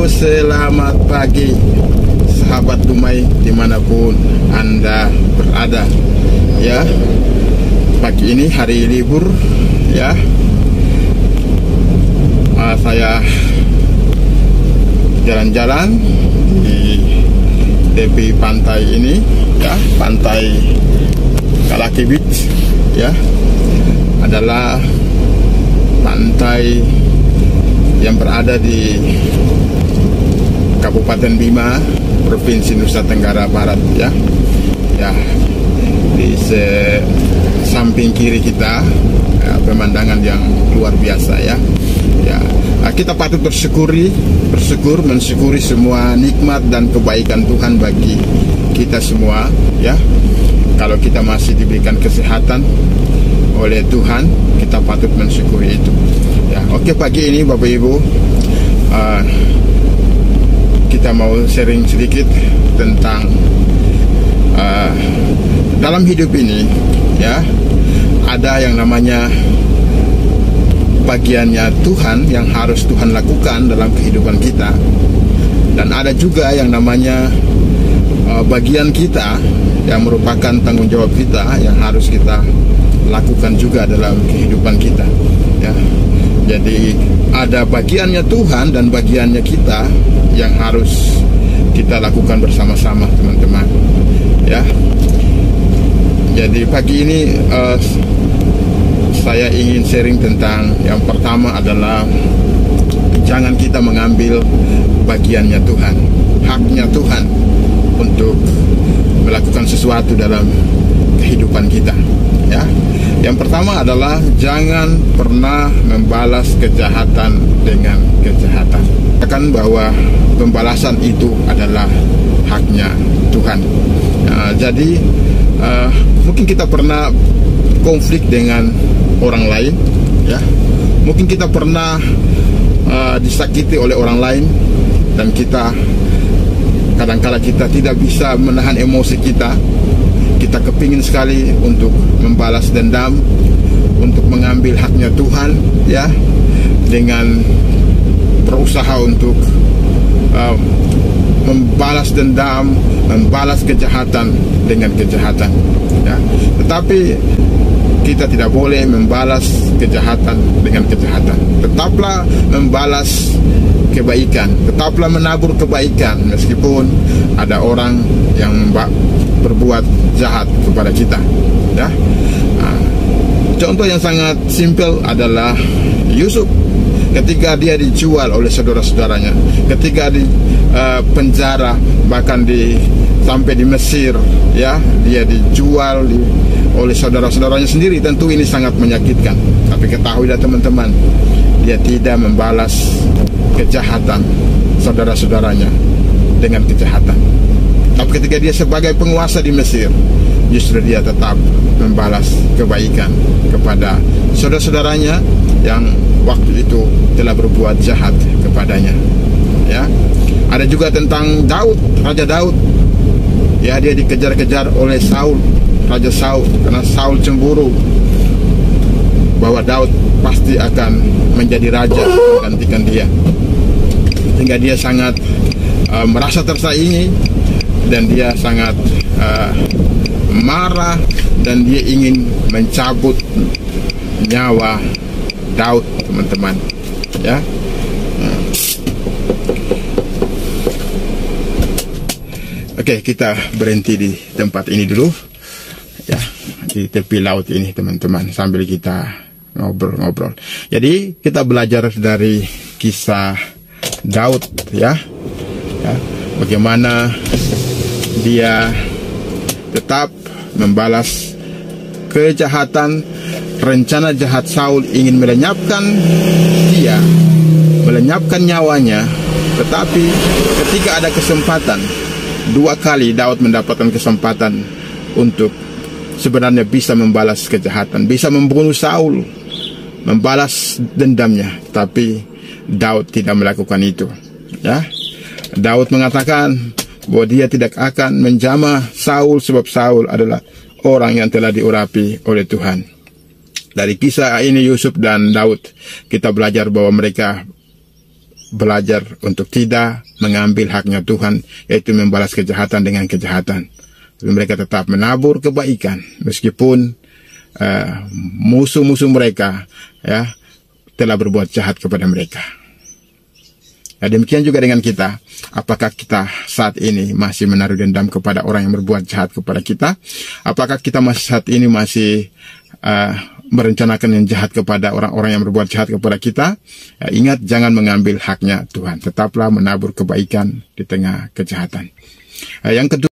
selamat pagi sahabat Dumai dimanapun Anda berada. Ya, pagi ini hari libur ya. Saya jalan-jalan di tepi pantai ini ya, pantai Kalaki Beach ya, adalah pantai yang berada di Kabupaten Bima, Provinsi Nusa Tenggara Barat ya. Ya, di samping kiri kita ya, pemandangan yang luar biasa ya. Ya, kita patut mensyukuri semua nikmat dan kebaikan Tuhan bagi kita semua ya. Kalau kita masih diberikan kesehatan oleh Tuhan, kita patut mensyukuri itu. Ya, oke, pagi ini Bapak Ibu, kita mau sharing sedikit tentang dalam hidup ini ya, ada yang namanya bagiannya Tuhan yang harus Tuhan lakukan dalam kehidupan kita, dan ada juga yang namanya bagian kita yang merupakan tanggung jawab kita yang harus kita lakukan juga dalam kehidupan kita ya. Jadi ada bagiannya Tuhan dan bagiannya kita yang harus kita lakukan bersama-sama teman-teman ya. Jadi pagi ini saya ingin sharing tentang yang pertama adalah jangan kita mengambil bagiannya Tuhan, haknya Tuhan untuk melakukan sesuatu dalam kehidupan kita ya. Yang pertama adalah jangan pernah membalas kejahatan dengan kejahatan. Katakan bahwa pembalasan itu adalah haknya Tuhan. Jadi mungkin kita pernah konflik dengan orang lain ya. Mungkin kita pernah disakiti oleh orang lain, dan kita kadang-kala kita tidak bisa menahan emosi kita. Kita kepingin sekali untuk membalas dendam, untuk mengambil haknya Tuhan ya, dengan berusaha untuk membalas dendam, membalas kejahatan dengan kejahatan ya. Tetapi kita tidak boleh membalas kejahatan dengan kejahatan. Tetaplah membalas kebaikan, tetaplah menabur kebaikan meskipun ada orang yang berbuat jahat kepada kita ya. Contoh yang sangat simpel adalah Yusuf ketika dia dijual oleh saudara-saudaranya, ketika di penjara, bahkan sampai di Mesir ya, dia dijual oleh saudara-saudaranya sendiri. Tentu ini sangat menyakitkan, tapi ketahuilah teman-teman, dia tidak membalas kejahatan saudara-saudaranya dengan kejahatan. Tapi ketika dia sebagai penguasa di Mesir, justru dia tetap membalas kebaikan kepada saudara-saudaranya yang waktu itu telah berbuat jahat kepadanya ya. Ada juga tentang Daud, Raja Daud ya, dia dikejar-kejar oleh Raja Saul, karena Saul cemburu bahwa Daud pasti akan menjadi raja menggantikan dia, sehingga dia sangat merasa tersaingi, dan dia sangat marah, dan dia ingin mencabut nyawa Daud teman-teman ya. Oke, kita berhenti di tempat ini dulu ya, di tepi laut ini teman-teman, sambil kita ngobrol-ngobrol. Jadi kita belajar dari kisah Daud ya, bagaimana dia tetap membalas kejahatan. Rencana jahat Saul ingin melenyapkan dia, melenyapkan nyawanya, tetapi ketika ada kesempatan, 2 kali Daud mendapatkan kesempatan untuk sebenarnya bisa membalas kejahatan, bisa membunuh Saul, membalas dendamnya, tapi Daud tidak melakukan itu ya. Daud mengatakan bahwa dia tidak akan menjamah Saul, sebab Saul adalah orang yang telah diurapi oleh Tuhan. Dari kisah ini Yusuf dan Daud, kita belajar bahwa mereka belajar untuk tidak mengambil haknya Tuhan, yaitu membalas kejahatan dengan kejahatan. Tapi mereka tetap menabur kebaikan meskipun musuh-musuh mereka ya telah berbuat jahat kepada mereka. Nah, demikian juga dengan kita. Apakah kita saat ini masih menaruh dendam kepada orang yang berbuat jahat kepada kita? Apakah kita saat ini masih merencanakan yang jahat kepada orang-orang yang berbuat jahat kepada kita? Ya, ingat, jangan mengambil haknya Tuhan. Tetaplah menabur kebaikan di tengah kejahatan. Yang kedua,